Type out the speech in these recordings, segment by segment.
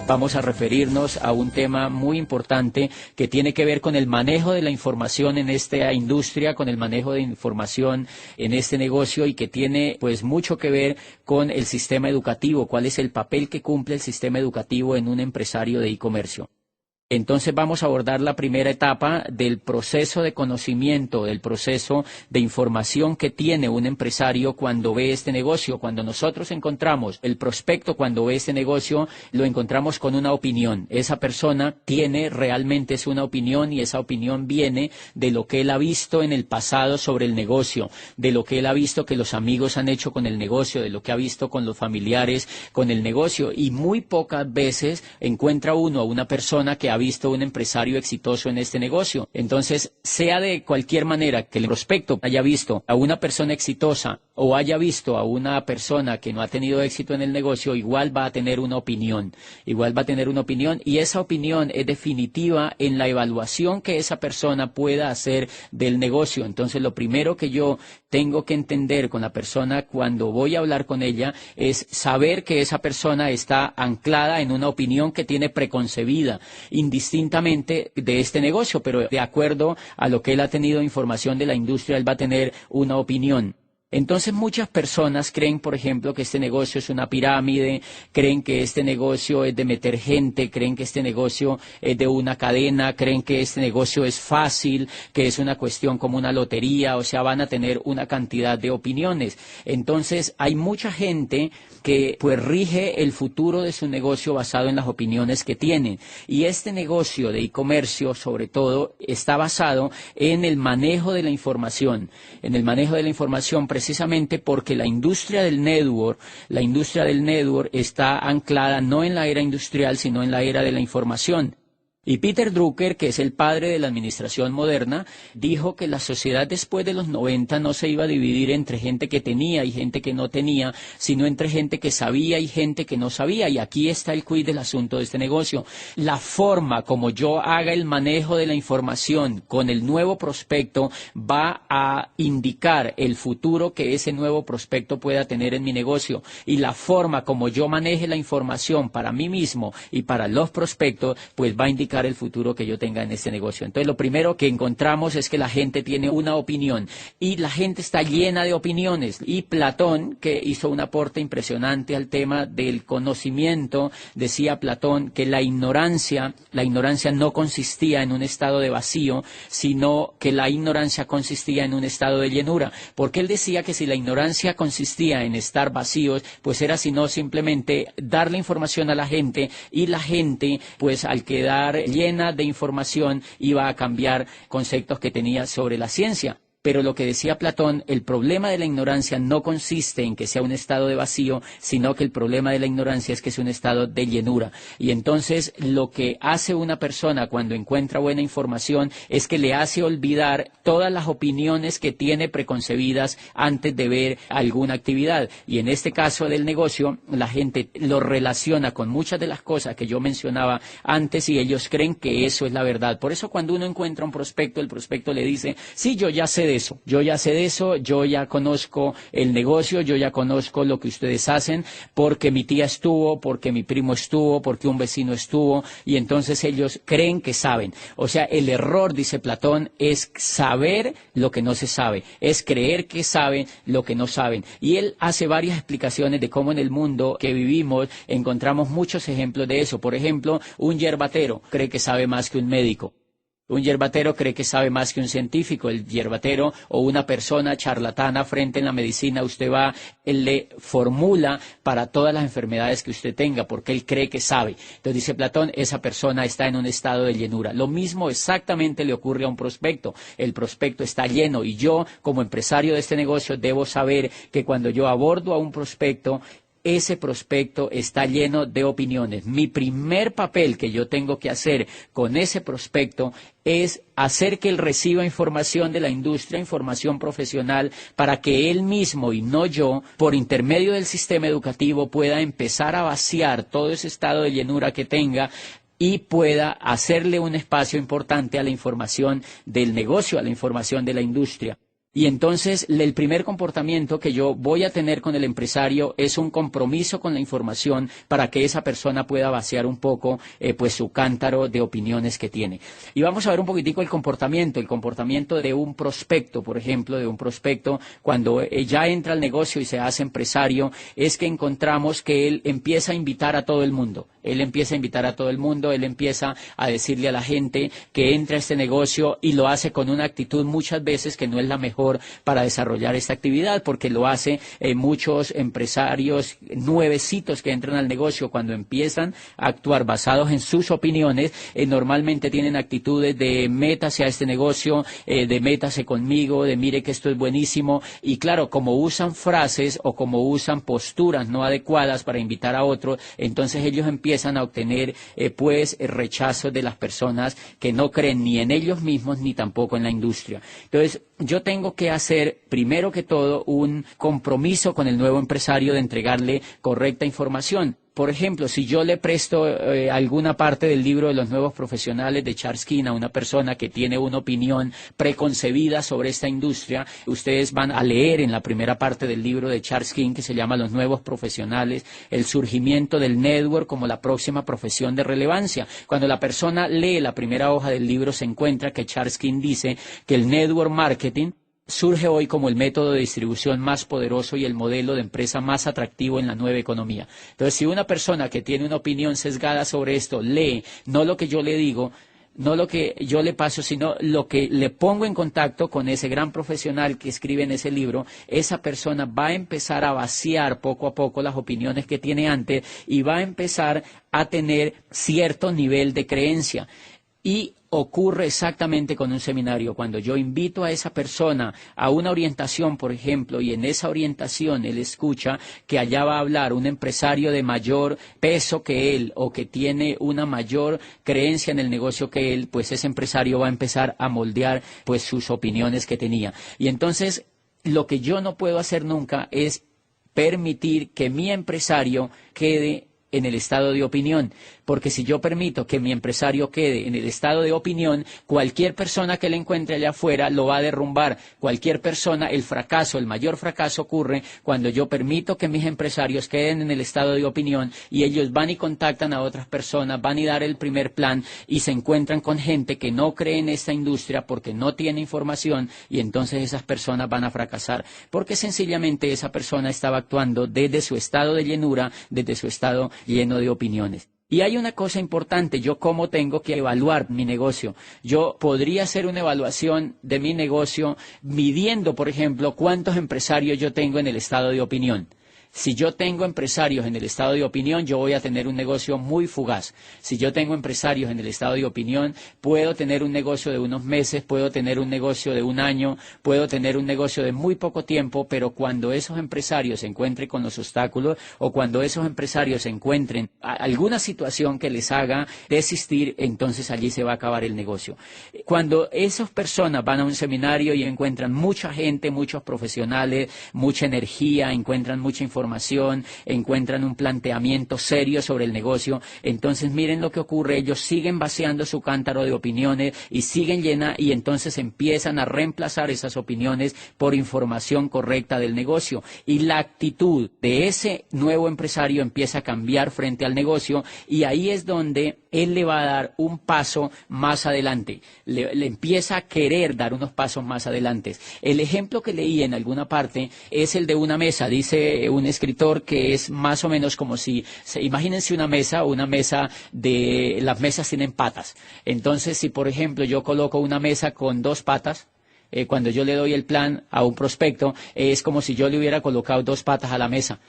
vamos a referirnos a un tema muy importante que tiene que ver con el manejo de la información en esta industria, con el manejo de información en este negocio y que tiene pues mucho que ver con el sistema educativo, cuál es el papel que cumple el sistema educativo en un empresario de e-comercio. Entonces vamos a abordar la primera etapa del proceso de conocimiento, del proceso de información que tiene un empresario cuando ve este negocio. Cuando nosotros encontramos el prospecto, cuando ve este negocio, lo encontramos con una opinión. Esa persona tiene realmente una opinión y esa opinión viene de lo que él ha visto en el pasado sobre el negocio, de lo que él ha visto que los amigos han hecho con el negocio, de lo que ha visto con los familiares con el negocio. Y muy pocas veces encuentra uno a una persona que ha visto un empresario exitoso en este negocio. Entonces, sea de cualquier manera que el prospecto haya visto a una persona exitosa o haya visto a una persona que no ha tenido éxito en el negocio, igual va a tener una opinión. Igual va a tener una opinión y esa opinión es definitiva en la evaluación que esa persona pueda hacer del negocio. Entonces, lo primero que yo tengo que entender con la persona cuando voy a hablar con ella es saber que esa persona está anclada en una opinión que tiene preconcebida, indistintamente de este negocio, pero de acuerdo a lo que él ha tenido información de la industria, él va a tener una opinión. Entonces muchas personas creen, por ejemplo, que este negocio es una pirámide, creen que este negocio es de meter gente, creen que este negocio es de una cadena, creen que este negocio es fácil, que es una cuestión como una lotería, o sea, van a tener una cantidad de opiniones. Entonces hay mucha gente que pues rige el futuro de su negocio basado en las opiniones que tienen. Y este negocio de e-comercio, sobre todo, está basado en el manejo de la información, precisamente porque la industria del network está anclada no en la era industrial, sino en la era de la información. Y Peter Drucker, que es el padre de la administración moderna, dijo que la sociedad después de los 90 no se iba a dividir entre gente que tenía y gente que no tenía, sino entre gente que sabía y gente que no sabía. Y aquí está el quid del asunto de este negocio. La forma como yo haga el manejo de la información con el nuevo prospecto va a indicar el futuro que ese nuevo prospecto pueda tener en mi negocio. Y la forma como yo maneje la información para mí mismo y para los prospectos, pues va a indicar el futuro que yo tenga en este negocio. Entonces, lo primero que encontramos es que la gente tiene una opinión y la gente está llena de opiniones. Y Platón, que hizo un aporte impresionante al tema del conocimiento, decía Platón que la ignorancia no consistía en un estado de vacío, sino que la ignorancia consistía en un estado de llenura. Porque él decía que si la ignorancia consistía en estar vacíos, pues era sino simplemente dar la información a la gente y la gente, pues al quedar llena de información, iba a cambiar conceptos que tenía sobre la ciencia. Pero lo que decía Platón, el problema de la ignorancia no consiste en que sea un estado de vacío, sino que el problema de la ignorancia es que es un estado de llenura. Y entonces lo que hace una persona cuando encuentra buena información es que le hace olvidar todas las opiniones que tiene preconcebidas antes de ver alguna actividad. Y en este caso del negocio, la gente lo relaciona con muchas de las cosas que yo mencionaba antes y ellos creen que eso es la verdad. Por eso cuando uno encuentra un prospecto, el prospecto le dice, sí, yo ya sé de eso, yo ya conozco el negocio, yo ya conozco lo que ustedes hacen, porque mi tía estuvo, porque mi primo estuvo, porque un vecino estuvo, y entonces ellos creen que saben. O sea, el error, dice Platón, es saber lo que no se sabe, es creer que saben lo que no saben. Y él hace varias explicaciones de cómo en el mundo que vivimos encontramos muchos ejemplos de eso. Por ejemplo, un yerbatero cree que sabe más que un médico. Un yerbatero cree que sabe más que un científico. El yerbatero o una persona charlatana frente en la medicina, usted va, él le formula para todas las enfermedades que usted tenga, porque él cree que sabe. Entonces dice Platón, esa persona está en un estado de llenura. Lo mismo exactamente le ocurre a un prospecto. El prospecto está lleno y yo, como empresario de este negocio, debo saber que cuando yo abordo a un prospecto, ese prospecto está lleno de opiniones. Mi primer papel que yo tengo que hacer con ese prospecto es hacer que él reciba información de la industria, información profesional, para que él mismo y no yo, por intermedio del sistema educativo, pueda empezar a vaciar todo ese estado de llenura que tenga y pueda hacerle un espacio importante a la información del negocio, a la información de la industria. Y entonces el primer comportamiento que yo voy a tener con el empresario es un compromiso con la información para que esa persona pueda vaciar un poco pues su cántaro de opiniones que tiene. Y vamos a ver un poquitico el comportamiento de un prospecto, por ejemplo, de un prospecto cuando ya entra al negocio y se hace empresario, es que encontramos que él empieza a invitar a todo el mundo. Él empieza a invitar a todo el mundo, él empieza a decirle a la gente que entra a este negocio y lo hace con una actitud muchas veces que no es la mejor para desarrollar esta actividad, porque lo hace muchos empresarios nuevecitos que entran al negocio cuando empiezan a actuar basados en sus opiniones, normalmente tienen actitudes de métase a este negocio, de métase conmigo, de mire que esto es buenísimo, y claro, como usan frases o como usan posturas no adecuadas para invitar a otros, entonces ellos empiezan a obtener rechazo de las personas que no creen ni en ellos mismos ni tampoco en la industria. Entonces, yo tengo que hacer, primero que todo, un compromiso con el nuevo empresario de entregarle correcta información. Por ejemplo, si yo le presto alguna parte del libro de los nuevos profesionales de Charles King a una persona que tiene una opinión preconcebida sobre esta industria, ustedes van a leer en la primera parte del libro de Charles King, que se llama Los nuevos profesionales, el surgimiento del network como la próxima profesión de relevancia. Cuando la persona lee la primera hoja del libro, se encuentra que Charles King dice que el network marketing surge hoy como el método de distribución más poderoso y el modelo de empresa más atractivo en la nueva economía. Entonces, si una persona que tiene una opinión sesgada sobre esto lee no lo que yo le digo, no lo que yo le paso, sino lo que le pongo en contacto con ese gran profesional que escribe en ese libro, esa persona va a empezar a vaciar poco a poco las opiniones que tiene antes y va a empezar a tener cierto nivel de creencia. Y ocurre exactamente con un seminario. Cuando yo invito a esa persona a una orientación, por ejemplo, y en esa orientación él escucha que allá va a hablar un empresario de mayor peso que él o que tiene una mayor creencia en el negocio que él, pues ese empresario va a empezar a moldear pues sus opiniones que tenía. Y entonces lo que yo no puedo hacer nunca es permitir que mi empresario quede en el estado de opinión, porque si yo permito que mi empresario quede en el estado de opinión, cualquier persona que le encuentre allá afuera lo va a derrumbar. Cualquier persona, el mayor fracaso ocurre cuando yo permito que mis empresarios queden en el estado de opinión y ellos van y contactan a otras personas, van y dar el primer plan y se encuentran con gente que no cree en esta industria porque no tiene información y entonces esas personas van a fracasar, porque sencillamente esa persona estaba actuando desde su estado de llenura, desde su estado lleno de opiniones. Y hay una cosa importante, yo cómo tengo que evaluar mi negocio. Yo podría hacer una evaluación de mi negocio midiendo, por ejemplo, cuántos empresarios yo tengo en el estado de opinión. Si yo tengo empresarios en el estado de opinión, yo voy a tener un negocio muy fugaz. Si yo tengo empresarios en el estado de opinión, puedo tener un negocio de unos meses, puedo tener un negocio de un año, puedo tener un negocio de muy poco tiempo, pero cuando esos empresarios se encuentren con los obstáculos o cuando esos empresarios se encuentren alguna situación que les haga desistir, entonces allí se va a acabar el negocio. Cuando esas personas van a un seminario y encuentran mucha gente, muchos profesionales, mucha energía, encuentran mucha información, encuentran un planteamiento serio sobre el negocio, entonces miren lo que ocurre, ellos siguen vaciando su cántaro de opiniones y siguen y entonces empiezan a reemplazar esas opiniones por información correcta del negocio y la actitud de ese nuevo empresario empieza a cambiar frente al negocio y ahí es donde él le va a dar un paso más adelante, le empieza a querer dar unos pasos más adelante. El ejemplo que leí en alguna parte es el de una mesa, dice un escritor que es más o menos como si, imagínense una mesa, las mesas tienen patas. Entonces, si por ejemplo yo coloco una mesa con dos patas, cuando yo le doy el plan a un prospecto, es como si yo le hubiera colocado dos patas a la mesa.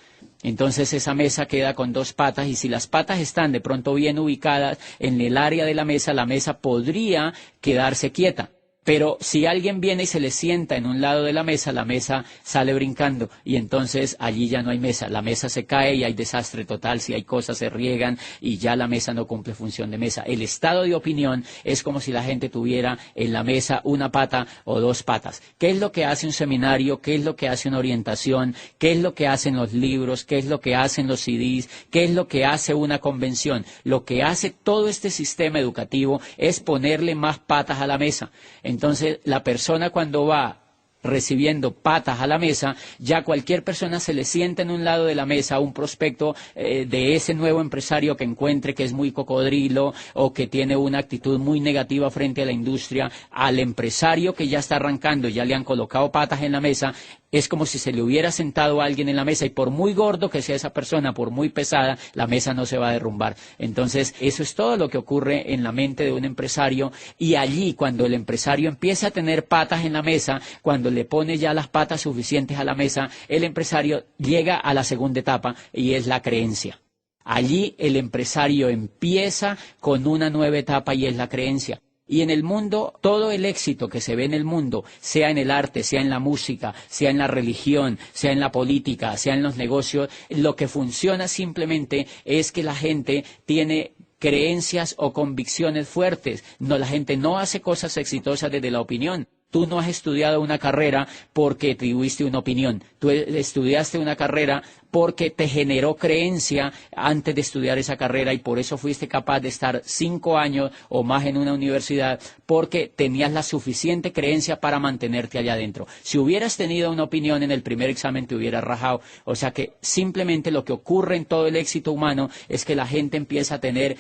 Entonces esa mesa queda con dos patas y si las patas están de pronto bien ubicadas en el área de la mesa podría quedarse quieta. Pero si alguien viene y se le sienta en un lado de la mesa sale brincando y entonces allí ya no hay mesa. La mesa se cae y hay desastre total, si hay cosas se riegan y ya la mesa no cumple función de mesa. El estado de opinión es como si la gente tuviera en la mesa una pata o dos patas. ¿Qué es lo que hace un seminario? ¿Qué es lo que hace una orientación? ¿Qué es lo que hacen los libros? ¿Qué es lo que hacen los CDs? ¿Qué es lo que hace una convención? Lo que hace todo este sistema educativo es ponerle más patas a la mesa. Entonces, la persona cuando va recibiendo patas a la mesa, ya cualquier persona se le sienta en un lado de la mesa a un prospecto de ese nuevo empresario que encuentre que es muy cocodrilo o que tiene una actitud muy negativa frente a la industria, al empresario que ya está arrancando, ya le han colocado patas en la mesa, es como si se le hubiera sentado a alguien en la mesa y por muy gordo que sea esa persona, por muy pesada, la mesa no se va a derrumbar. Entonces, eso es todo lo que ocurre en la mente de un empresario y allí cuando el empresario empieza a tener patas en la mesa, cuando le pone ya las patas suficientes a la mesa, el empresario llega a la segunda etapa y es la creencia. Allí el empresario empieza con una nueva etapa y es la creencia. Y en el mundo, todo el éxito que se ve en el mundo, sea en el arte, sea en la música, sea en la religión, sea en la política, sea en los negocios, lo que funciona simplemente es que la gente tiene creencias o convicciones fuertes. No, la gente no hace cosas exitosas desde la opinión. Tú no has estudiado una carrera porque tuviste una opinión. Tú estudiaste una carrera porque te generó creencia antes de estudiar esa carrera y por eso fuiste capaz de estar 5 años o más en una universidad porque tenías la suficiente creencia para mantenerte allá adentro. Si hubieras tenido una opinión en el primer examen te hubieras rajado. O sea que simplemente lo que ocurre en todo el éxito humano es que la gente empieza a tener...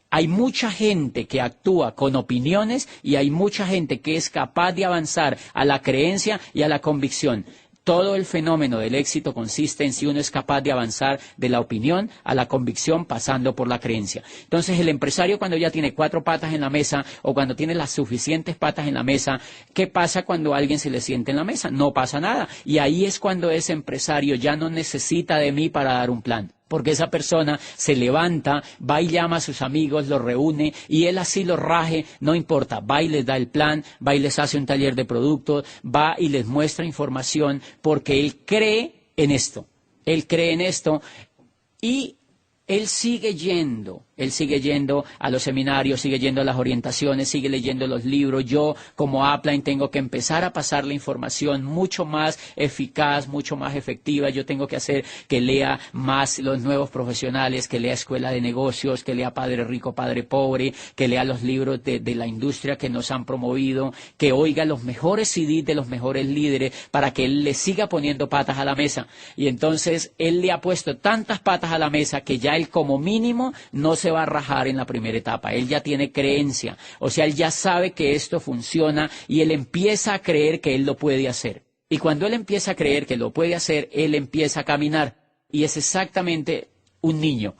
Hay mucha gente que actúa con opiniones y hay mucha gente que es capaz de avanzar a la creencia y a la convicción. Todo el fenómeno del éxito consiste en si uno es capaz de avanzar de la opinión a la convicción pasando por la creencia. Entonces el empresario cuando ya tiene 4 patas en la mesa o cuando tiene las suficientes patas en la mesa, ¿qué pasa cuando alguien se le siente en la mesa? No pasa nada. Y ahí es cuando ese empresario ya no necesita de mí para dar un plan. Porque esa persona se levanta, va y llama a sus amigos, los reúne y él así los raje, no importa, va y les da el plan, va y les hace un taller de productos, va y les muestra información porque él cree en esto y él sigue yendo a los seminarios, sigue yendo a las orientaciones, sigue leyendo los libros. Yo, como Upline, tengo que empezar a pasar la información mucho más eficaz, mucho más efectiva. Yo tengo que hacer que lea más los nuevos profesionales, que lea Escuela de Negocios, que lea Padre Rico, Padre Pobre, que lea los libros de la industria que nos han promovido, que oiga los mejores CDs de los mejores líderes para que él le siga poniendo patas a la mesa. Y entonces él le ha puesto tantas patas a la mesa que ya él como mínimo no se va a rajar en la primera etapa. Él ya tiene creencia, o sea, él ya sabe que esto funciona y él empieza a creer que él lo puede hacer. Y cuando él empieza a creer que lo puede hacer, él empieza a caminar. Y es exactamente un niño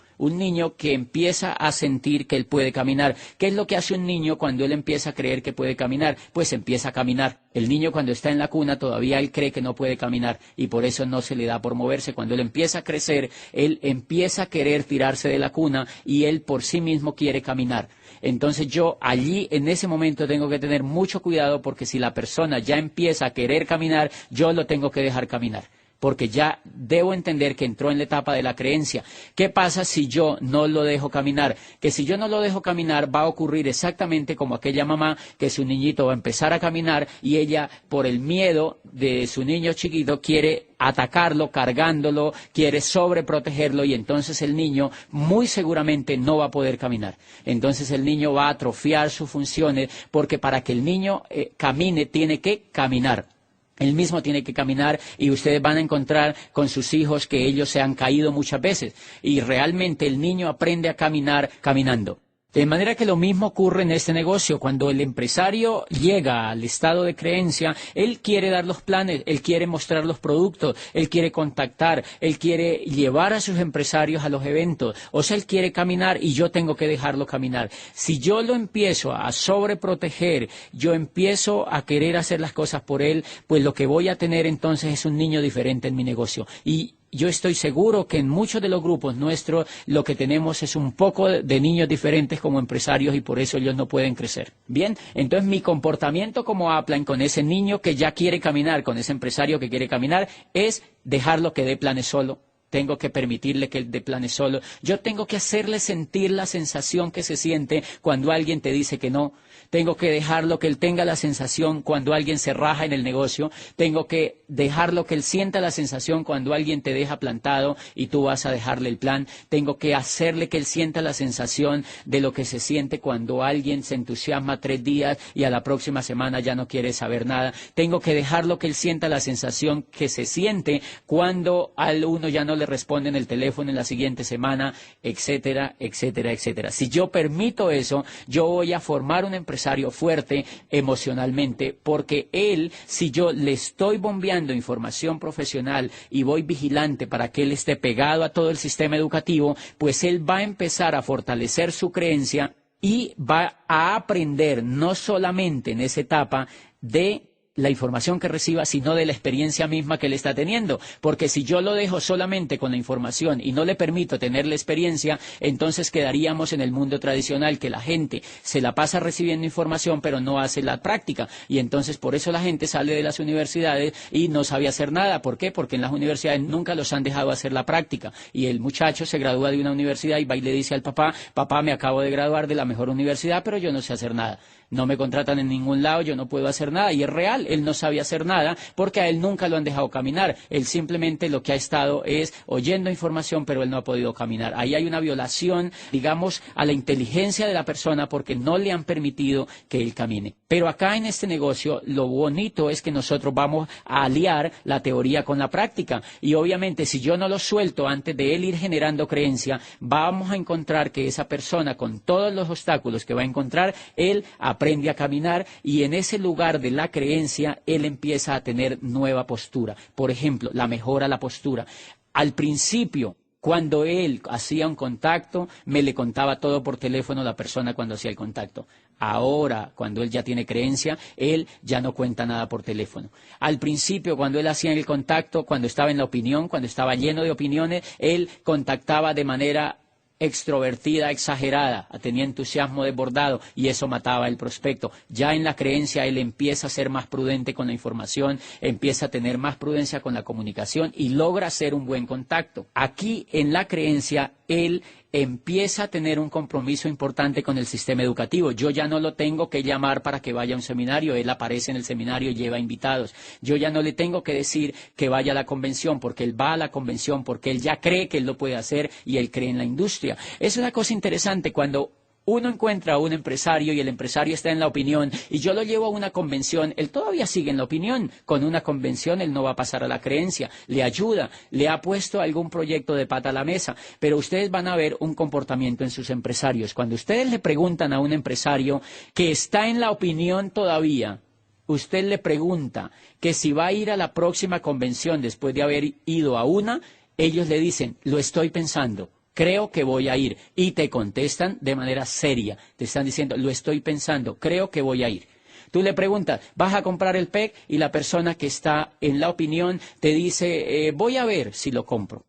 que empieza a sentir que él puede caminar. ¿Qué es lo que hace un niño cuando él empieza a creer que puede caminar? Pues empieza a caminar. El niño cuando está en la cuna todavía él cree que no puede caminar y por eso no se le da por moverse. Cuando él empieza a crecer, él empieza a querer tirarse de la cuna y él por sí mismo quiere caminar. Entonces yo allí en ese momento tengo que tener mucho cuidado porque si la persona ya empieza a querer caminar, yo lo tengo que dejar caminar. Porque ya debo entender que entró en la etapa de la creencia. ¿Qué pasa si yo no lo dejo caminar? Que si yo no lo dejo caminar va a ocurrir exactamente como aquella mamá que su niñito va a empezar a caminar y ella por el miedo de su niño chiquito quiere atacarlo, cargándolo, quiere sobreprotegerlo y entonces el niño muy seguramente no va a poder caminar. Entonces el niño va a atrofiar sus funciones porque para que el niño camine tiene que caminar. Él mismo tiene que caminar y ustedes van a encontrar con sus hijos que ellos se han caído muchas veces y realmente el niño aprende a caminar caminando. De manera que lo mismo ocurre en este negocio. Cuando el empresario llega al estado de creencia, él quiere dar los planes, él quiere mostrar los productos, él quiere contactar, él quiere llevar a sus empresarios a los eventos. O sea, él quiere caminar y yo tengo que dejarlo caminar. Si yo lo empiezo a sobreproteger, yo empiezo a querer hacer las cosas por él, pues lo que voy a tener entonces es un niño diferente en mi negocio. Y yo estoy seguro que en muchos de los grupos nuestros lo que tenemos es un poco de niños diferentes como empresarios y por eso ellos no pueden crecer. Bien, entonces mi comportamiento como Upline con ese niño que ya quiere caminar, con ese empresario que quiere caminar, es dejarlo que dé planes solo. Tengo que permitirle que él deplane solo. Yo tengo que hacerle sentir la sensación que se siente cuando alguien te dice que no. Tengo que dejarlo que él tenga la sensación cuando alguien se raja en el negocio. Tengo que dejarlo que él sienta la sensación cuando alguien te deja plantado y tú vas a dejarle el plan. Tengo que hacerle que él sienta la sensación de lo que se siente cuando alguien se entusiasma 3 días y a la próxima semana ya no quiere saber nada. Tengo que dejarlo que él sienta la sensación que se siente cuando al uno ya no le responde en el teléfono en la siguiente semana, etcétera, etcétera, etcétera. Si yo permito eso, yo voy a formar un empresario fuerte emocionalmente, porque él, si yo le estoy bombeando información profesional y voy vigilante para que él esté pegado a todo el sistema educativo, pues él va a empezar a fortalecer su creencia y va a aprender no solamente en esa etapa de la información que reciba, sino de la experiencia misma que él está teniendo. Porque si yo lo dejo solamente con la información y no le permito tener la experiencia, entonces quedaríamos en el mundo tradicional, que la gente se la pasa recibiendo información pero no hace la práctica. Y entonces por eso la gente sale de las universidades y no sabe hacer nada. ¿Por qué? Porque en las universidades nunca los han dejado hacer la práctica. Y el muchacho se gradúa de una universidad y va y le dice al papá: papá, me acabo de graduar de la mejor universidad, pero yo no sé hacer nada. No me contratan en ningún lado, yo no puedo hacer nada. Y es real, él no sabe hacer nada porque a él nunca lo han dejado caminar. Él simplemente lo que ha estado es oyendo información, pero él no ha podido caminar. Ahí hay una violación, digamos, a la inteligencia de la persona porque no le han permitido que él camine. Pero acá en este negocio lo bonito es que nosotros vamos a aliar la teoría con la práctica. Y obviamente si yo no lo suelto antes de él ir generando creencia, vamos a encontrar que esa persona, con todos los obstáculos que va a encontrar, él aprende a caminar, y en ese lugar de la creencia él empieza a tener nueva postura. Por ejemplo, la mejora la postura. Al principio, cuando él hacía un contacto, me le contaba todo por teléfono la persona cuando hacía el contacto. Ahora, cuando él ya tiene creencia, él ya no cuenta nada por teléfono. Al principio, cuando él hacía el contacto, cuando estaba en la opinión, cuando estaba lleno de opiniones, él contactaba de manera extrovertida, exagerada, tenía entusiasmo desbordado y eso mataba el prospecto. Ya en la creencia él empieza a ser más prudente con la información, empieza a tener más prudencia con la comunicación y logra hacer un buen contacto. Aquí en la creencia él empieza a tener un compromiso importante con el sistema educativo. Yo ya no lo tengo que llamar para que vaya a un seminario, él aparece en el seminario y lleva invitados. Yo ya no le tengo que decir que vaya a la convención, porque él va a la convención, porque él ya cree que él lo puede hacer y él cree en la industria. Es una cosa interesante cuando uno encuentra a un empresario y el empresario está en la opinión y yo lo llevo a una convención, él todavía sigue en la opinión. Con una convención él no va a pasar a la creencia, le ayuda, le ha puesto algún proyecto de pata a la mesa, pero ustedes van a ver un comportamiento en sus empresarios. Cuando ustedes le preguntan a un empresario que está en la opinión todavía, usted le pregunta que si va a ir a la próxima convención después de haber ido a una, ellos le dicen: lo estoy pensando, creo que voy a ir. Y te contestan de manera seria. Te están diciendo: lo estoy pensando, creo que voy a ir. Tú le preguntas: ¿vas a comprar el PEC? Y la persona que está en la opinión te dice: voy a ver si lo compro.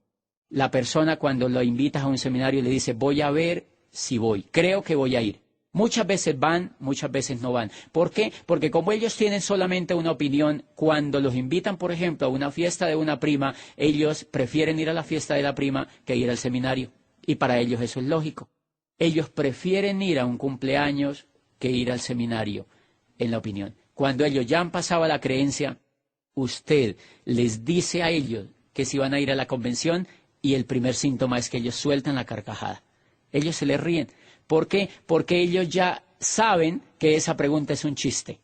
La persona, cuando lo invitas a un seminario, le dice: voy a ver si voy, creo que voy a ir. Muchas veces van, muchas veces no van. ¿Por qué? Porque como ellos tienen solamente una opinión, cuando los invitan, por ejemplo, a una fiesta de una prima, ellos prefieren ir a la fiesta de la prima que ir al seminario. Y para ellos eso es lógico. Ellos prefieren ir a un cumpleaños que ir al seminario, en la opinión. Cuando ellos ya han pasado a la creencia, usted les dice a ellos que si van a ir a la convención y el primer síntoma es que ellos sueltan la carcajada. Ellos se les ríen. ¿Por qué? Porque ellos ya saben que esa pregunta es un chiste.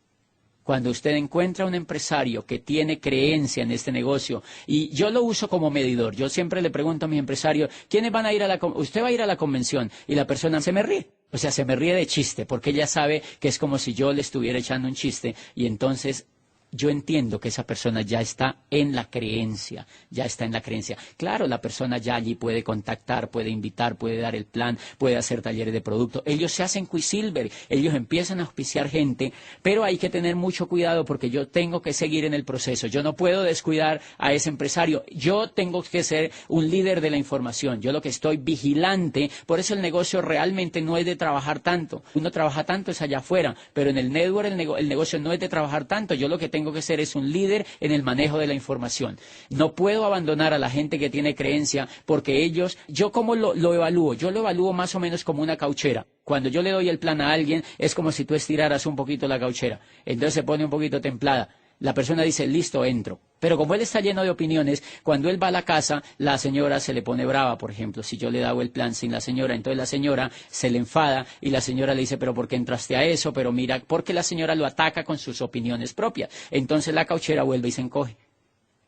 Cuando usted encuentra un empresario que tiene creencia en este negocio, y yo lo uso como medidor, yo siempre le pregunto a mis empresarios: ¿quiénes van a ir a la convención? ¿Usted va a ir a la convención? Y la persona se me ríe. O sea, se me ríe de chiste, porque ella sabe que es como si yo le estuviera echando un chiste, y entonces yo entiendo que esa persona ya está en la creencia, ya está en la creencia. Claro, la persona ya allí puede contactar, puede invitar, puede dar el plan, puede hacer talleres de producto. Ellos se hacen Quicksilver, ellos empiezan a auspiciar gente, pero hay que tener mucho cuidado porque yo tengo que seguir en el proceso. Yo no puedo descuidar a ese empresario. Yo tengo que ser un líder de la información. Yo lo que estoy vigilante, por eso el negocio realmente no es de trabajar tanto. Uno trabaja tanto es allá afuera, pero en el network el negocio no es de trabajar tanto. Yo lo que tengo tengo que ser es un líder en el manejo de la información. No puedo abandonar a la gente que tiene creencia porque ellos, ¿yo cómo lo evalúo? Yo lo evalúo más o menos como una cauchera. Cuando yo le doy el plan a alguien es como si tú estiraras un poquito la cauchera. Entonces se pone un poquito templada. La persona dice, listo, entro. Pero como él está lleno de opiniones, cuando él va a la casa, la señora se le pone brava, por ejemplo. Si yo le hago el plan sin la señora, entonces la señora se le enfada y la señora le dice, pero ¿por qué entraste a eso? Pero mira, porque la señora lo ataca con sus opiniones propias. Entonces la cauchera vuelve y se encoge.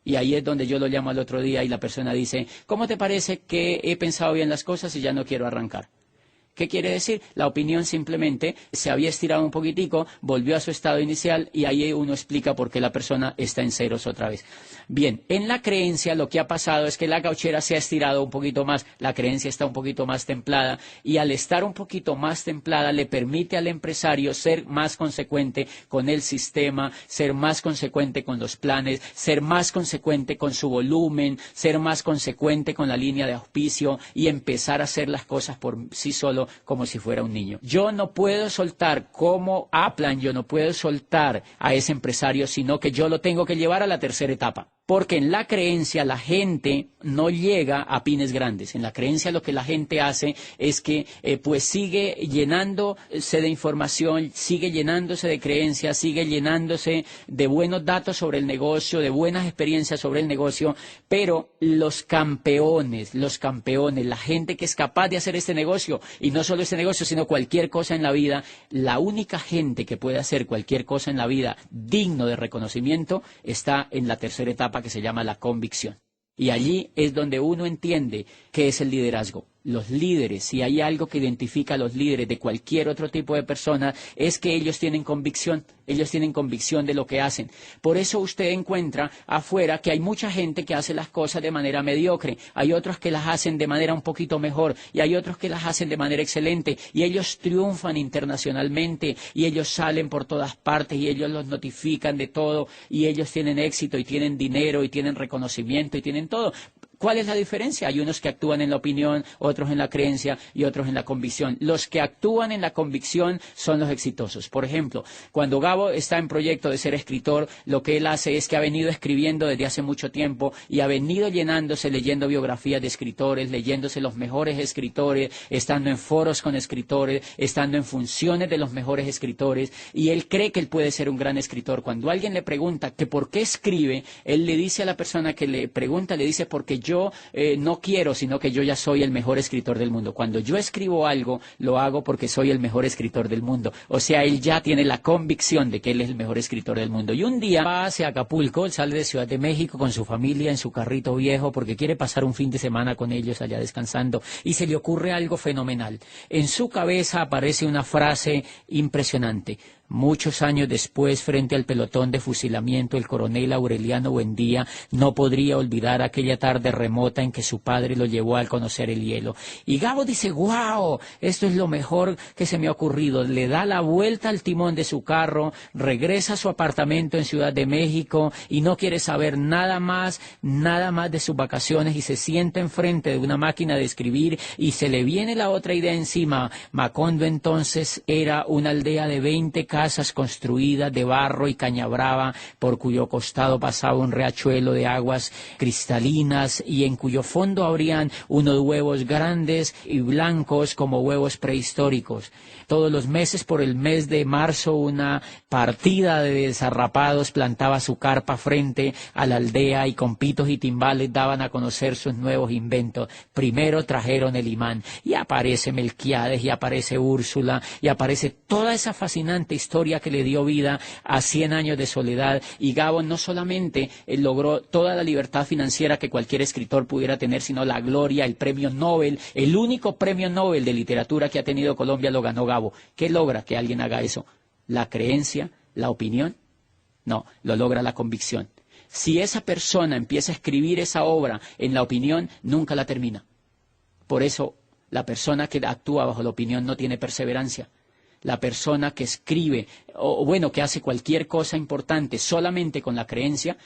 Y ahí es donde yo lo llamo al otro día y la persona dice, ¿cómo te parece que he pensado bien las cosas y ya no quiero arrancar? ¿Qué quiere decir? La opinión simplemente se había estirado un poquitico, volvió a su estado inicial y ahí uno explica por qué la persona está en ceros otra vez. Bien, en la creencia lo que ha pasado es que la cauchera se ha estirado un poquito más, la creencia está un poquito más templada y al estar un poquito más templada le permite al empresario ser más consecuente con el sistema, ser más consecuente con los planes, ser más consecuente con su volumen, ser más consecuente con la línea de auspicio y empezar a hacer las cosas por sí solo como si fuera un niño. Yo no puedo soltar como Aplan, yo no puedo soltar a ese empresario, sino que yo lo tengo que llevar a la tercera etapa. Porque en la creencia la gente no llega a pines grandes. En la creencia lo que la gente hace es que pues sigue llenándose de información, sigue llenándose de creencias, sigue llenándose de buenos datos sobre el negocio, de buenas experiencias sobre el negocio, pero los campeones, la gente que es capaz de hacer este negocio, y no solo este negocio, sino cualquier cosa en la vida, la única gente que puede hacer cualquier cosa en la vida digno de reconocimiento está en la tercera etapa, que se llama la convicción. Y allí es donde uno entiende qué es el liderazgo. Los líderes, si hay algo que identifica a los líderes de cualquier otro tipo de persona, es que ellos tienen convicción de lo que hacen. Por eso usted encuentra afuera que hay mucha gente que hace las cosas de manera mediocre, hay otros que las hacen de manera un poquito mejor, y hay otros que las hacen de manera excelente, y ellos triunfan internacionalmente, y ellos salen por todas partes, y ellos los notifican de todo, y ellos tienen éxito, y tienen dinero, y tienen reconocimiento, y tienen todo. ¿Cuál es la diferencia? Hay unos que actúan en la opinión, otros en la creencia y otros en la convicción. Los que actúan en la convicción son los exitosos. Por ejemplo, cuando Gabo está en proyecto de ser escritor, lo que él hace es que ha venido escribiendo desde hace mucho tiempo y ha venido llenándose, leyendo biografías de escritores, leyéndose los mejores escritores, estando en foros con escritores, estando en funciones de los mejores escritores, y él cree que él puede ser un gran escritor. Cuando alguien le pregunta que por qué escribe, él le dice a la persona que le pregunta, le dice, porque yo no quiero, sino que yo ya soy el mejor escritor del mundo. Cuando yo escribo algo, lo hago porque soy el mejor escritor del mundo. O sea, él ya tiene la convicción de que él es el mejor escritor del mundo. Y un día va hacia Acapulco, él sale de Ciudad de México con su familia en su carrito viejo porque quiere pasar un fin de semana con ellos allá descansando, y se le ocurre algo fenomenal. En su cabeza aparece una frase impresionante. Muchos años después, frente al pelotón de fusilamiento, el coronel Aureliano Buendía no podría olvidar aquella tarde remota en que su padre lo llevó a conocer el hielo. Y Gabo dice, ¡guau! Esto es lo mejor que se me ha ocurrido. Le da la vuelta al timón de su carro, regresa a su apartamento en Ciudad de México y no quiere saber nada más de sus vacaciones, y se sienta enfrente de una máquina de escribir y se le viene la otra idea encima. Macondo entonces era una aldea de 20 casas construidas de barro y caña brava, por cuyo costado pasaba un riachuelo de aguas cristalinas y en cuyo fondo habrían unos huevos grandes y blancos como huevos prehistóricos. Todos los meses, por el mes de marzo, una partida de desarrapados plantaba su carpa frente a la aldea y con pitos y timbales daban a conocer sus nuevos inventos. Primero trajeron el imán y aparece Melquiades y aparece Úrsula y aparece toda esa fascinante historia que le dio vida a 100 años de soledad. Y Gabo no solamente logró toda la libertad financiera que cualquier escritor pudiera tener, sino la gloria, el premio Nobel, el único premio Nobel de literatura que ha tenido Colombia lo ganó Gabo. ¿Qué logra que alguien haga eso? ¿La creencia? ¿La opinión? No, lo logra la convicción. Si esa persona empieza a escribir esa obra en la opinión, nunca la termina. Por eso, la persona que actúa bajo la opinión no tiene perseverancia. La persona que escribe, que hace cualquier cosa importante solamente con la creencia,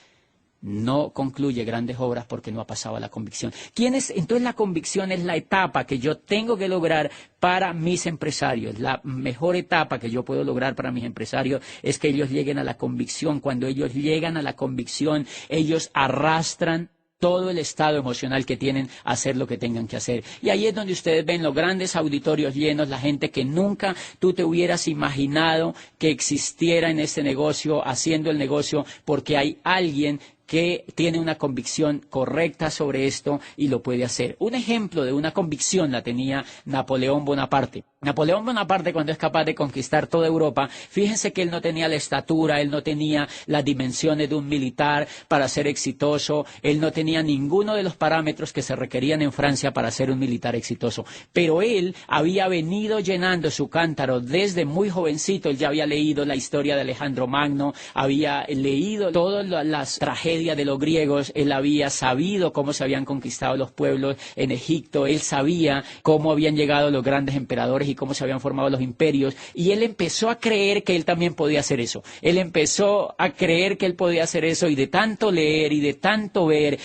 no concluye grandes obras porque no ha pasado a la convicción. Entonces la convicción es la etapa que yo tengo que lograr para mis empresarios. La mejor etapa que yo puedo lograr para mis empresarios es que ellos lleguen a la convicción. Cuando ellos llegan a la convicción, ellos arrastran todo el estado emocional que tienen a hacer lo que tengan que hacer. Y ahí es donde ustedes ven los grandes auditorios llenos, la gente que nunca tú te hubieras imaginado que existiera en este negocio, haciendo el negocio, porque hay alguien que tiene una convicción correcta sobre esto y lo puede hacer. Un ejemplo de una convicción la tenía Napoleón Bonaparte. Napoleón Bonaparte, cuando es capaz de conquistar toda Europa, fíjense que él no tenía la estatura, él no tenía las dimensiones de un militar para ser exitoso, él no tenía ninguno de los parámetros que se requerían en Francia para ser un militar exitoso. Pero él había venido llenando su cántaro desde muy jovencito. Él ya había leído la historia de Alejandro Magno, había leído todas las tragedias de los griegos, él había sabido cómo se habían conquistado los pueblos en Egipto, él sabía cómo habían llegado los grandes emperadores y cómo se habían formado los imperios, y él empezó a creer que él también podía hacer eso. Él empezó a creer que él podía hacer eso, y de tanto leer, y de tanto ver,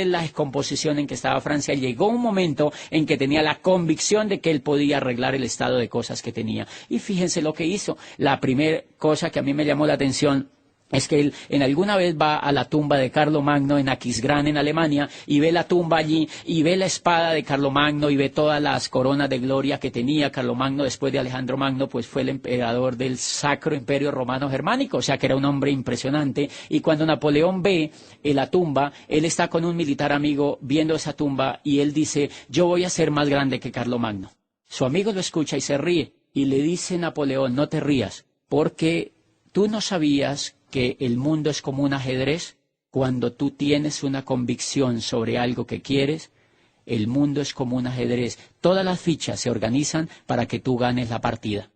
en la descomposición en que estaba Francia, llegó un momento en que tenía la convicción de que él podía arreglar el estado de cosas que tenía. Y fíjense lo que hizo. La primera cosa que a mí me llamó la atención es que él en alguna vez va a la tumba de Carlomagno en Aquisgrán, en Alemania, y ve la tumba allí, y ve la espada de Carlomagno, y ve todas las coronas de gloria que tenía Carlomagno. Después de Alejandro Magno, pues fue el emperador del Sacro Imperio Romano Germánico, o sea que era un hombre impresionante. Y cuando Napoleón ve la tumba, él está con un militar amigo viendo esa tumba, y él dice: yo voy a ser más grande que Carlomagno. Su amigo lo escucha y se ríe, y le dice Napoleón: no te rías, porque tú no sabías que el mundo es como un ajedrez. Cuando tú tienes una convicción sobre algo que quieres, el mundo es como un ajedrez. Todas las fichas se organizan para que tú ganes la partida.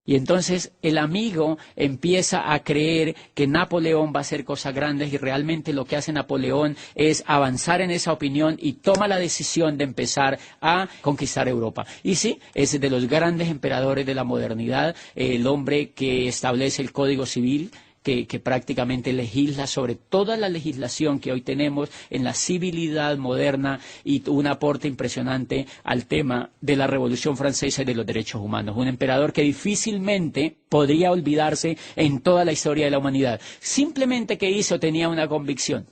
Y entonces el amigo empieza a creer que Napoleón va a hacer cosas grandes, y realmente lo que hace Napoleón es avanzar en esa opinión y toma la decisión de empezar a conquistar Europa. Y sí, es de los grandes emperadores de la modernidad, el hombre que establece el Código Civil, que prácticamente legisla sobre toda la legislación que hoy tenemos en la civilidad moderna, y un aporte impresionante al tema de la Revolución Francesa y de los derechos humanos. Un emperador que difícilmente podría olvidarse en toda la historia de la humanidad. Simplemente, ¿qué hizo? Tenía una convicción.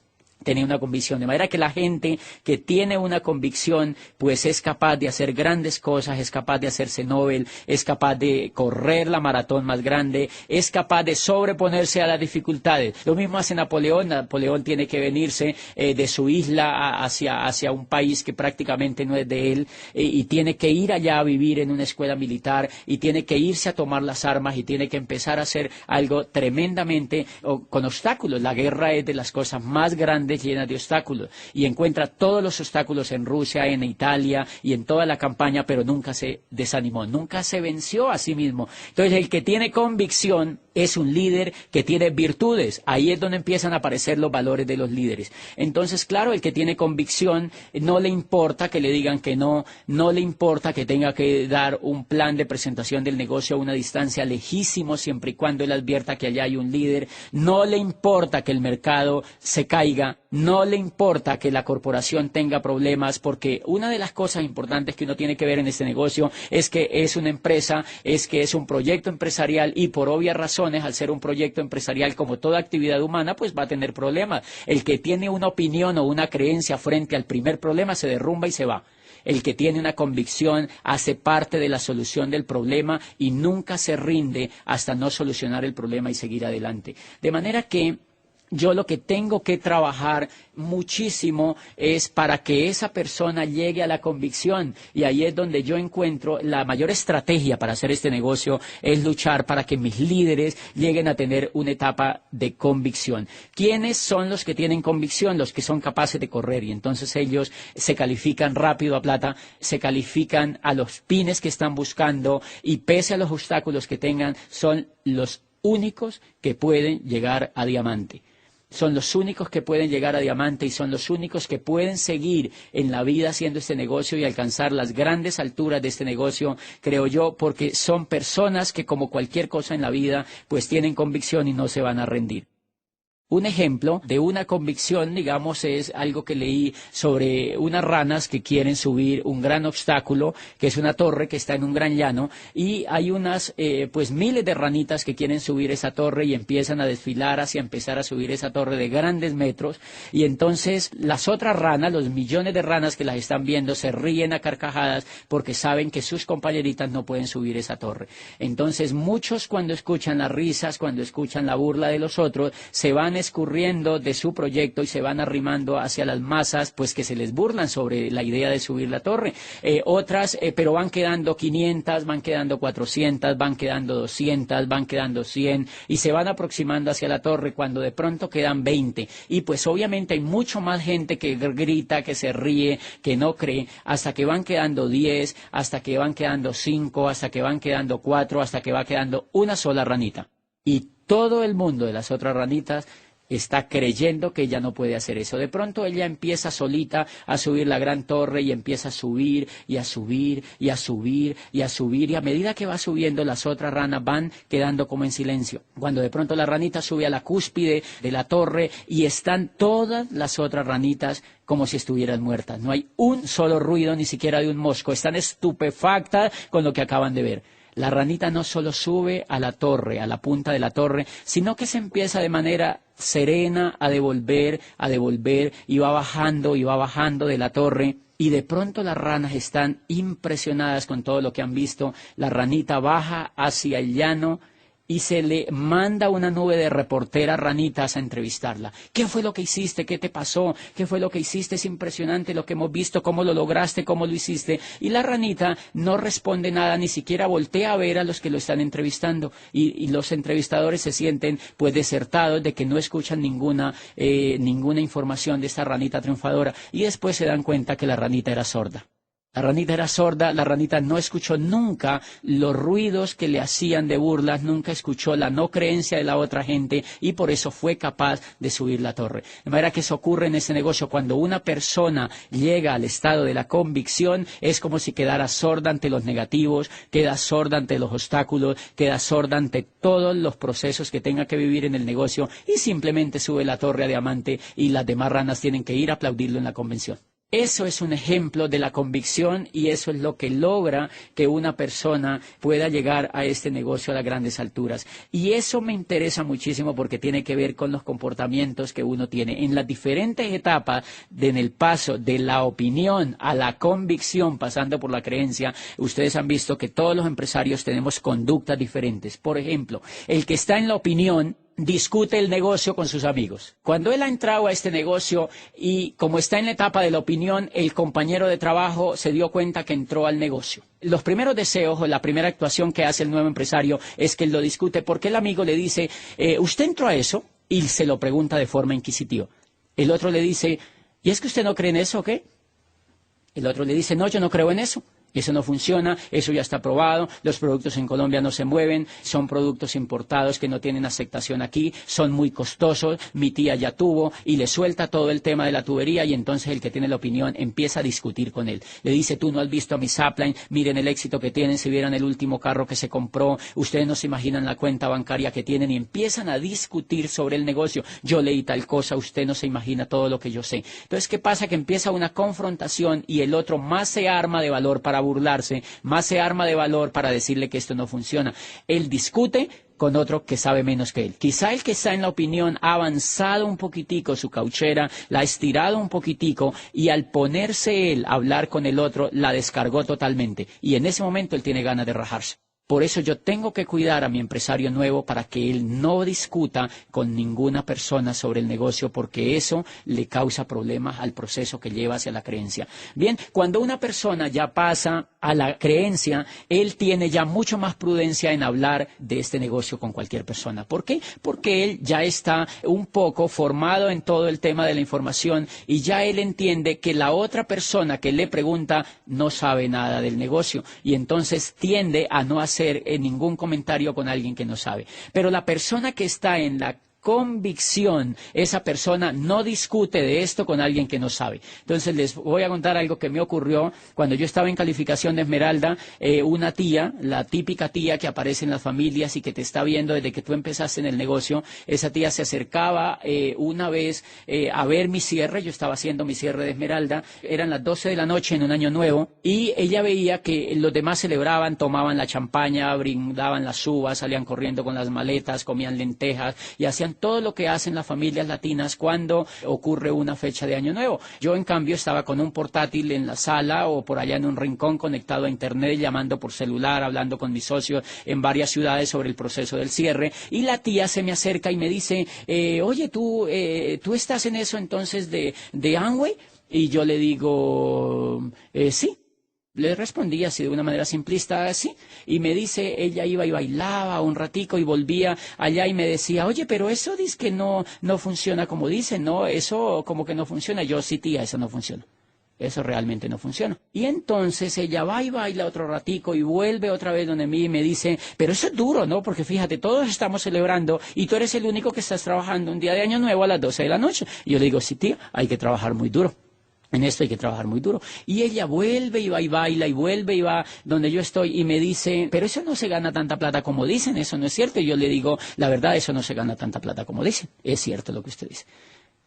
Tenía una convicción, de manera que la gente que tiene una convicción, pues es capaz de hacer grandes cosas, es capaz de hacerse Nobel, es capaz de correr la maratón más grande, es capaz de sobreponerse a las dificultades. Lo mismo hace Napoleón. Napoleón tiene que venirse de su isla hacia un país que prácticamente no es de él, y tiene que ir allá a vivir en una escuela militar, y tiene que irse a tomar las armas, y tiene que empezar a hacer algo tremendamente con obstáculos. La guerra es de las cosas más grandes, llenas de obstáculos, y encuentra todos los obstáculos en Rusia, en Italia y en toda la campaña, pero nunca se desanimó, nunca se venció a sí mismo. Entonces, el que tiene convicción es un líder que tiene virtudes. Ahí es donde empiezan a aparecer los valores de los líderes. Entonces, claro, el que tiene convicción, no le importa que le digan que no, no le importa que tenga que dar un plan de presentación del negocio a una distancia lejísimo, siempre y cuando él advierta que allá hay un líder. No le importa que el mercado se caiga, no le importa que la corporación tenga problemas, porque una de las cosas importantes que uno tiene que ver en este negocio es que es una empresa, es que es un proyecto empresarial, y por obvias razones, al ser un proyecto empresarial, como toda actividad humana, pues va a tener problemas. El que tiene una opinión o una creencia frente al primer problema se derrumba y se va. El que tiene una convicción hace parte de la solución del problema y nunca se rinde hasta no solucionar el problema y seguir adelante. De manera que yo lo que tengo que trabajar muchísimo es para que esa persona llegue a la convicción, y ahí es donde yo encuentro la mayor estrategia para hacer este negocio, es luchar para que mis líderes lleguen a tener una etapa de convicción. ¿Quiénes son los que tienen convicción? Los que son capaces de correr, y entonces ellos se califican rápido a plata, se califican a los pines que están buscando, y pese a los obstáculos que tengan, son los únicos que pueden llegar a diamante. Son los únicos que pueden llegar a diamante, y son los únicos que pueden seguir en la vida haciendo este negocio y alcanzar las grandes alturas de este negocio, creo yo, porque son personas que, como cualquier cosa en la vida, pues tienen convicción y no se van a rendir. Un ejemplo de una convicción, digamos, es algo que leí sobre unas ranas que quieren subir un gran obstáculo, que es una torre que está en un gran llano, y hay unas, pues miles de ranitas que quieren subir esa torre y empiezan a desfilar hacia empezar a subir esa torre de grandes metros, y entonces las otras ranas, los millones de ranas que las están viendo, se ríen a carcajadas porque saben que sus compañeritas no pueden subir esa torre. Entonces muchos, cuando escuchan las risas, cuando escuchan la burla de los otros, se van escurriendo de su proyecto y se van arrimando hacia las masas, pues que se les burlan sobre la idea de subir la torre. Otras, pero van quedando 500, van quedando 400, van quedando 200, van quedando 100 y se van aproximando hacia la torre cuando de pronto quedan 20. Y pues obviamente hay mucho más gente que grita, que se ríe, que no cree, hasta que van quedando 10, hasta que van quedando 5, hasta que van quedando 4, hasta que va quedando una sola ranita. Y todo el mundo de las otras ranitas está creyendo que ella no puede hacer eso. De pronto ella empieza solita a subir la gran torre y empieza a subir y a subir y a subir y a subir, y a medida que va subiendo las otras ranas van quedando como en silencio. Cuando de pronto la ranita sube a la cúspide de la torre y están todas las otras ranitas como si estuvieran muertas. No hay un solo ruido, ni siquiera de un mosco. Están estupefactas con lo que acaban de ver. La ranita no solo sube a la torre, a la punta de la torre, sino que se empieza de manera serena a devolver, y va bajando de la torre. Y de pronto las ranas están impresionadas con todo lo que han visto. La ranita baja hacia el llano y se le manda una nube de reporteras ranitas a entrevistarla. ¿Qué fue lo que hiciste? ¿Qué te pasó? ¿Qué fue lo que hiciste? Es impresionante lo que hemos visto, cómo lo lograste, cómo lo hiciste. Y la ranita no responde nada, ni siquiera voltea a ver a los que lo están entrevistando. Y los entrevistadores se sienten pues desertados de que no escuchan ninguna información de esta ranita triunfadora. Y después se dan cuenta que la ranita era sorda. La ranita era sorda, la ranita no escuchó nunca los ruidos que le hacían de burlas, nunca escuchó la no creencia de la otra gente y por eso fue capaz de subir la torre. De manera que eso ocurre en ese negocio. Cuando una persona llega al estado de la convicción, es como si quedara sorda ante los negativos, queda sorda ante los obstáculos, queda sorda ante todos los procesos que tenga que vivir en el negocio y simplemente sube la torre a diamante y las demás ranas tienen que ir a aplaudirlo en la convención. Eso es un ejemplo de la convicción y eso es lo que logra que una persona pueda llegar a este negocio a las grandes alturas. Y eso me interesa muchísimo porque tiene que ver con los comportamientos que uno tiene. En las diferentes etapas en el paso de la opinión a la convicción, pasando por la creencia, ustedes han visto que todos los empresarios tenemos conductas diferentes. Por ejemplo, el que está en la opinión discute el negocio con sus amigos. Cuando él ha entrado a este negocio y como está en la etapa de la opinión, el compañero de trabajo se dio cuenta que entró al negocio. Los primeros deseos o la primera actuación que hace el nuevo empresario es que él lo discute porque el amigo le dice, ¿usted entró a eso? Y se lo pregunta de forma inquisitiva. El otro le dice, ¿y es que usted no cree en eso o qué? El otro le dice, no, yo no creo en eso. Eso no funciona, eso ya está probado, los productos en Colombia no se mueven, son productos importados que no tienen aceptación aquí, son muy costosos, mi tía ya tuvo y le suelta todo el tema de la tubería y entonces el que tiene la opinión empieza a discutir con él. Le dice, tú no has visto a mi Sapline, miren el éxito que tienen, si vieran el último carro que se compró, ustedes no se imaginan la cuenta bancaria que tienen y empiezan a discutir sobre el negocio. Yo leí tal cosa, usted no se imagina todo lo que yo sé. Entonces, ¿qué pasa? Que empieza una confrontación y el otro más se arma de valor para burlarse, más se arma de valor para decirle que esto no funciona. Él discute con otro que sabe menos que él. Quizá el que está en la opinión ha avanzado un poquitico su cauchera, la ha estirado un poquitico y al ponerse él a hablar con el otro, la descargó totalmente. Y en ese momento él tiene ganas de rajarse. Por eso yo tengo que cuidar a mi empresario nuevo para que él no discuta con ninguna persona sobre el negocio porque eso le causa problemas al proceso que lleva hacia la creencia. Bien, cuando una persona ya pasa a la creencia, él tiene ya mucho más prudencia en hablar de este negocio con cualquier persona. ¿Por qué? Porque él ya está un poco formado en todo el tema de la información y ya él entiende que la otra persona que le pregunta no sabe nada del negocio y entonces tiende a no hacer ningún comentario con alguien que no sabe. Pero la persona que está en la convicción, esa persona no discute de esto con alguien que no sabe. Entonces les voy a contar algo que me ocurrió cuando yo estaba en calificación de Esmeralda. Una tía, la típica tía que aparece en las familias y que te está viendo desde que tú empezaste en el negocio, esa tía se acercaba una vez a ver mi cierre. Yo estaba haciendo mi cierre de Esmeralda, eran las 12 de la noche en un año nuevo, y ella veía que los demás celebraban, tomaban la champaña, brindaban las uvas, salían corriendo con las maletas, comían lentejas y hacían todo lo que hacen las familias latinas cuando ocurre una fecha de año nuevo. Yo, en cambio, estaba con un portátil en la sala o por allá en un rincón conectado a internet, llamando por celular, hablando con mis socios en varias ciudades sobre el proceso del cierre, y la tía se me acerca y me dice, oye, ¿tú estás en eso entonces de Amway? Y yo le digo, sí. Le respondí así de una manera simplista, así, y me dice, ella iba y bailaba un ratico y volvía allá y me decía, oye, pero eso dice que no funciona como dice, no, eso como que no funciona. Yo, sí, tía, eso no funciona. Eso realmente no funciona. Y entonces ella va y baila otro ratico y vuelve otra vez donde mí y me dice, pero eso es duro, ¿no? Porque fíjate, todos estamos celebrando y tú eres el único que estás trabajando un día de año nuevo a las 12 de la noche. Y yo le digo, sí, tía, hay que trabajar muy duro. En esto hay que trabajar muy duro. Y ella vuelve y va y baila y vuelve y va donde yo estoy y me dice, pero eso no se gana tanta plata como dicen, eso no es cierto. Y yo le digo, la verdad, eso no se gana tanta plata como dicen. Es cierto lo que usted dice.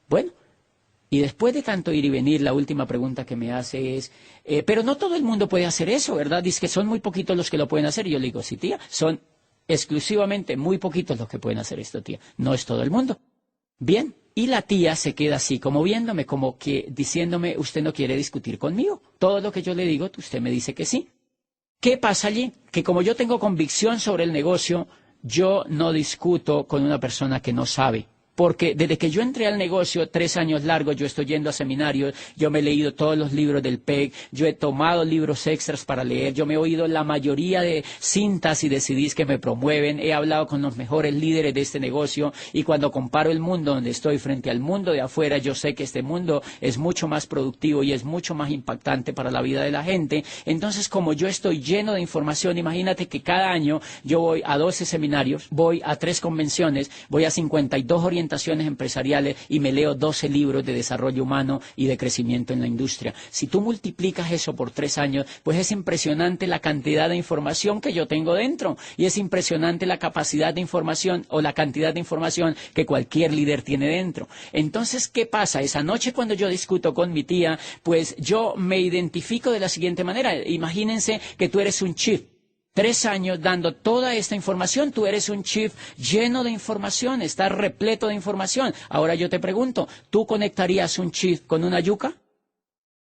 Bueno, y después de tanto ir y venir, la última pregunta que me hace es, pero no todo el mundo puede hacer eso, ¿verdad? Dice que son muy poquitos los que lo pueden hacer. Y yo le digo, sí, tía, son exclusivamente muy poquitos los que pueden hacer esto, tía. No es todo el mundo. Bien. Y la tía se queda así, como viéndome, como que diciéndome, usted no quiere discutir conmigo. Todo lo que yo le digo, usted me dice que sí. ¿Qué pasa allí? Que como yo tengo convicción sobre el negocio, yo no discuto con una persona que no sabe. Porque desde que yo entré al negocio, 3 años largos, yo estoy yendo a seminarios, yo me he leído todos los libros del PEG, yo he tomado libros extras para leer, yo me he oído la mayoría de cintas y de CDs que me promueven, he hablado con los mejores líderes de este negocio, y cuando comparo el mundo donde estoy frente al mundo de afuera, yo sé que este mundo es mucho más productivo y es mucho más impactante para la vida de la gente. Entonces, como yo estoy lleno de información, imagínate que cada año yo voy a 12 seminarios, voy a 3 convenciones, voy a 52 orientaciones empresariales y me leo 12 libros de desarrollo humano y de crecimiento en la industria. Si tú multiplicas eso por 3 años, pues es impresionante la cantidad de información que yo tengo dentro, y es impresionante la capacidad de información o la cantidad de información que cualquier líder tiene dentro. Entonces, ¿qué pasa? Esa noche cuando yo discuto con mi tía, pues yo me identifico de la siguiente manera. Imagínense que tú eres un chief. 3 años dando toda esta información, tú eres un chief lleno de información, estás repleto de información. Ahora yo te pregunto, ¿tú conectarías un chief con una yuca?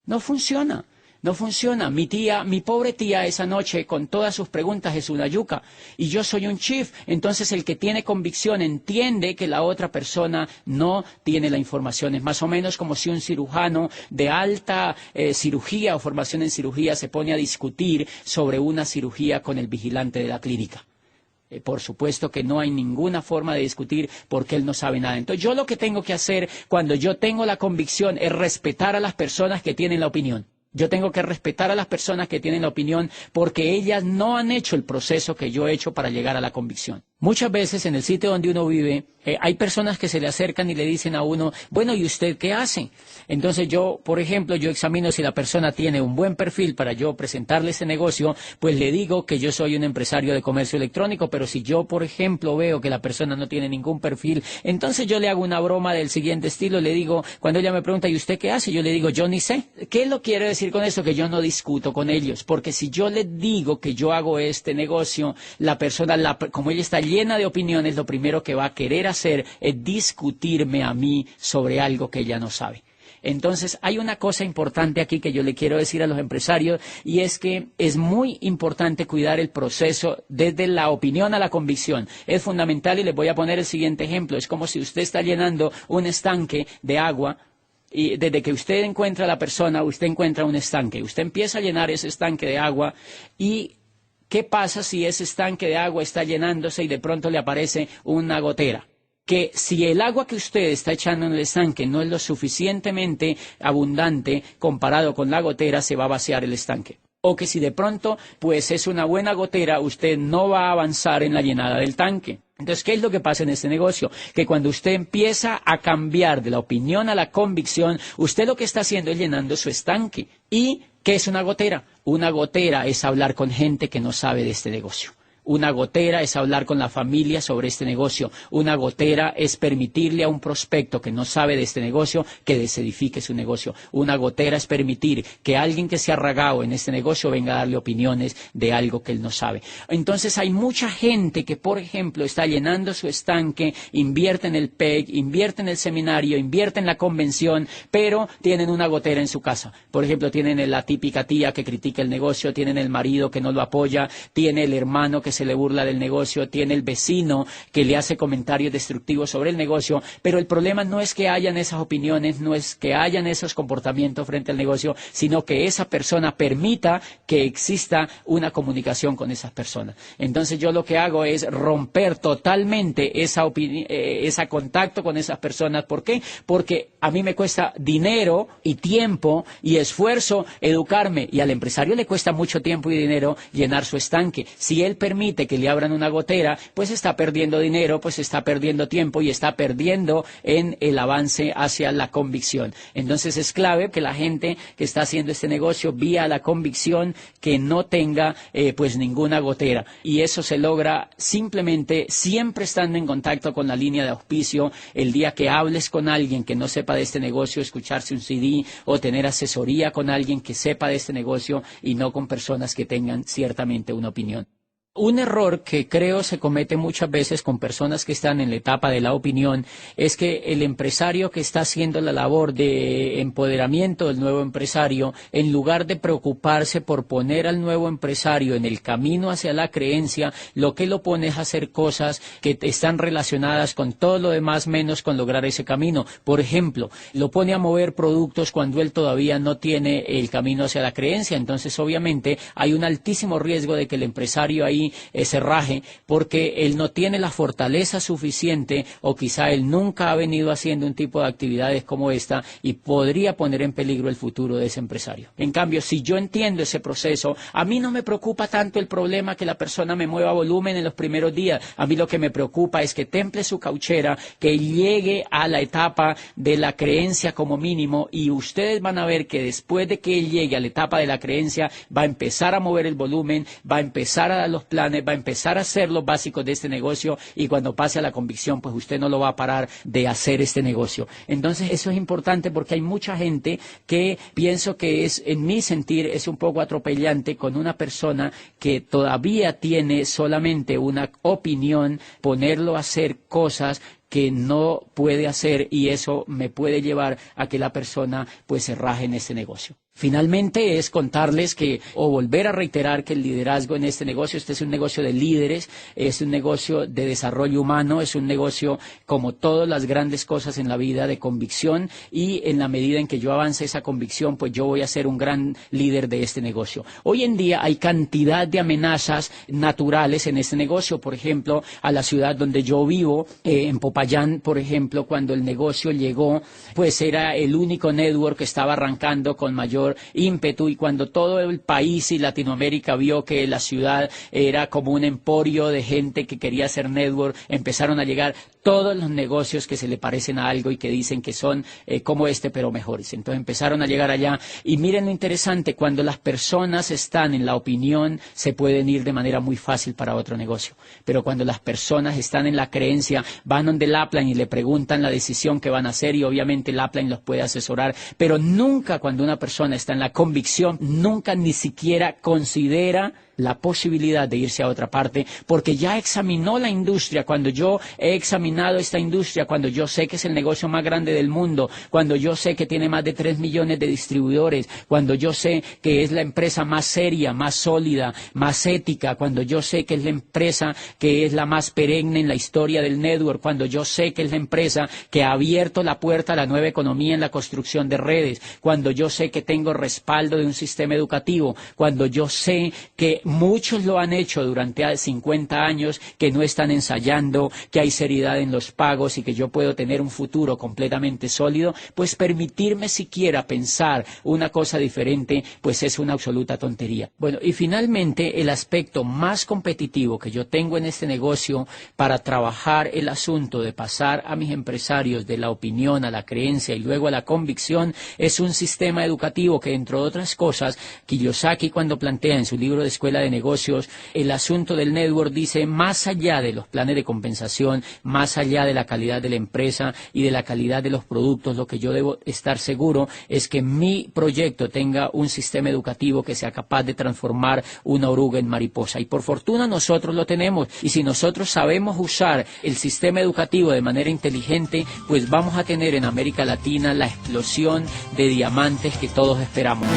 No funciona. No funciona. Mi tía, mi pobre tía, esa noche con todas sus preguntas es una yuca y yo soy un chief. Entonces el que tiene convicción entiende que la otra persona no tiene la información. Es más o menos como si un cirujano de alta cirugía o formación en cirugía se pone a discutir sobre una cirugía con el vigilante de la clínica. Por supuesto que no hay ninguna forma de discutir porque él no sabe nada. Entonces yo lo que tengo que hacer cuando yo tengo la convicción es respetar a las personas que tienen la opinión. Yo tengo que respetar a las personas que tienen la opinión porque ellas no han hecho el proceso que yo he hecho para llegar a la convicción. Muchas veces en el sitio donde uno vive hay personas que se le acercan y le dicen a uno, bueno, ¿y usted qué hace? Entonces yo, por ejemplo, yo examino si la persona tiene un buen perfil para yo presentarle ese negocio, pues le digo que yo soy un empresario de comercio electrónico, pero si yo, por ejemplo, veo que la persona no tiene ningún perfil, entonces yo le hago una broma del siguiente estilo, le digo, cuando ella me pregunta, ¿y usted qué hace? Yo le digo, yo ni sé. ¿Qué lo quiere decir con eso? Que yo no discuto con ellos, porque si yo le digo que yo hago este negocio, la persona, como ella está llena de opiniones, lo primero que va a querer hacer es discutirme a mí sobre algo que ella no sabe. Entonces, hay una cosa importante aquí que yo le quiero decir a los empresarios, y es que es muy importante cuidar el proceso desde la opinión a la convicción. Es fundamental, y les voy a poner el siguiente ejemplo. Es como si usted está llenando un estanque de agua, y desde que usted encuentra a la persona, usted encuentra un estanque. Usted empieza a llenar ese estanque de agua, y ¿qué pasa si ese estanque de agua está llenándose y de pronto le aparece una gotera? Que si el agua que usted está echando en el estanque no es lo suficientemente abundante comparado con la gotera, se va a vaciar el estanque. O que si de pronto pues es una buena gotera, usted no va a avanzar en la llenada del tanque. Entonces, ¿qué es lo que pasa en este negocio? Que cuando usted empieza a cambiar de la opinión a la convicción, usted lo que está haciendo es llenando su estanque. ¿Y qué es una gotera? Una gotera es hablar con gente que no sabe de este negocio. Una gotera es hablar con la familia sobre este negocio. Una gotera es permitirle a un prospecto que no sabe de este negocio que desedifique su negocio. Una gotera es permitir que alguien que se ha ragado en este negocio venga a darle opiniones de algo que él no sabe. Entonces hay mucha gente que, por ejemplo, está llenando su estanque, invierte en el PEG, invierte en el seminario, invierte en la convención, pero tienen una gotera en su casa. Por ejemplo, tienen la típica tía que critica el negocio, tienen el marido que no lo apoya, tiene el hermano que se le burla del negocio, tiene el vecino que le hace comentarios destructivos sobre el negocio, pero el problema no es que hayan esas opiniones, no es que hayan esos comportamientos frente al negocio, sino que esa persona permita que exista una comunicación con esas personas. Entonces yo lo que hago es romper totalmente ese contacto con esas personas. ¿Por qué? Porque a mí me cuesta dinero y tiempo y esfuerzo educarme, y al empresario le cuesta mucho tiempo y dinero llenar su estanque. Si él permite que le abran una gotera, pues está perdiendo dinero, pues está perdiendo tiempo y está perdiendo en el avance hacia la convicción. Entonces es clave que la gente que está haciendo este negocio vía la convicción que no tenga pues ninguna gotera, y eso se logra simplemente siempre estando en contacto con la línea de auspicio. El día que hables con alguien que no sepa de este negocio, escucharse un CD o tener asesoría con alguien que sepa de este negocio y no con personas que tengan ciertamente una opinión. Un error que creo se comete muchas veces con personas que están en la etapa de la opinión es que el empresario que está haciendo la labor de empoderamiento del nuevo empresario, en lugar de preocuparse por poner al nuevo empresario en el camino hacia la creencia, lo que lo pone es a hacer cosas que están relacionadas con todo lo demás menos con lograr ese camino. Por ejemplo, lo pone a mover productos cuando él todavía no tiene el camino hacia la creencia. Entonces, obviamente, hay un altísimo riesgo de que el empresario ahí se raje porque él no tiene la fortaleza suficiente, o quizá él nunca ha venido haciendo un tipo de actividades como esta, y podría poner en peligro el futuro de ese empresario. En cambio, si yo entiendo ese proceso, a mí no me preocupa tanto el problema que la persona me mueva volumen en los primeros días. A mí lo que me preocupa es que temple su cauchera, que llegue a la etapa de la creencia como mínimo, y ustedes van a ver que después de que él llegue a la etapa de la creencia, va a empezar a mover el volumen, va a empezar a dar los planes, va a empezar a hacer los básicos de este negocio, y cuando pase a la convicción, pues usted no lo va a parar de hacer este negocio. Entonces eso es importante porque hay mucha gente que pienso que es, en mi sentir, es un poco atropellante con una persona que todavía tiene solamente una opinión, ponerlo a hacer cosas que no puede hacer, y eso me puede llevar a que la persona pues se raje en este negocio. Finalmente es contarles que, o volver a reiterar que el liderazgo en este negocio, este es un negocio de líderes, es un negocio de desarrollo humano, es un negocio, como todas las grandes cosas en la vida, de convicción, y en la medida en que yo avance esa convicción, pues yo voy a ser un gran líder de este negocio. Hoy en día hay cantidad de amenazas naturales en este negocio. Por ejemplo, a la ciudad donde yo vivo, en Popayán, por ejemplo, cuando el negocio llegó, pues era el único network que estaba arrancando con mayor ímpetu, y cuando todo el país y Latinoamérica vio que la ciudad era como un emporio de gente que quería hacer network, empezaron a llegar todos los negocios que se le parecen a algo y que dicen que son como este, pero mejores. Entonces empezaron a llegar allá, y miren lo interesante, cuando las personas están en la opinión, se pueden ir de manera muy fácil para otro negocio, pero cuando las personas están en la creencia, van donde Lapline y le preguntan la decisión que van a hacer, y obviamente Lapline los puede asesorar, pero nunca, cuando una persona está en la convicción, nunca ni siquiera considera la posibilidad de irse a otra parte, porque ya examinó la industria. Cuando yo he examinado esta industria, cuando yo sé que es el negocio más grande del mundo, cuando yo sé que tiene más de 3 millones de distribuidores, cuando yo sé que es la empresa más seria, más sólida, más ética, cuando yo sé que es la empresa que es la más perenne en la historia del network, cuando yo sé que es la empresa que ha abierto la puerta a la nueva economía en la construcción de redes, cuando yo sé que tengo respaldo de un sistema educativo, cuando yo sé que muchos lo han hecho durante 50 años, que no están ensayando, que hay seriedad en los pagos y que yo puedo tener un futuro completamente sólido, pues permitirme siquiera pensar una cosa diferente, pues es una absoluta tontería. Bueno, y finalmente el aspecto más competitivo que yo tengo en este negocio para trabajar el asunto de pasar a mis empresarios de la opinión a la creencia y luego a la convicción es un sistema educativo que, entre otras cosas, Kiyosaki, cuando plantea en su libro de Escuela de Negocios el asunto del network, dice: más allá de los planes de compensación, más allá de la calidad de la empresa y de la calidad de los productos, lo que yo debo estar seguro es que mi proyecto tenga un sistema educativo que sea capaz de transformar una oruga en mariposa. Y por fortuna nosotros lo tenemos, y si nosotros sabemos usar el sistema educativo de manera inteligente, pues vamos a tener en América Latina la explosión de diamantes que todos esperamos.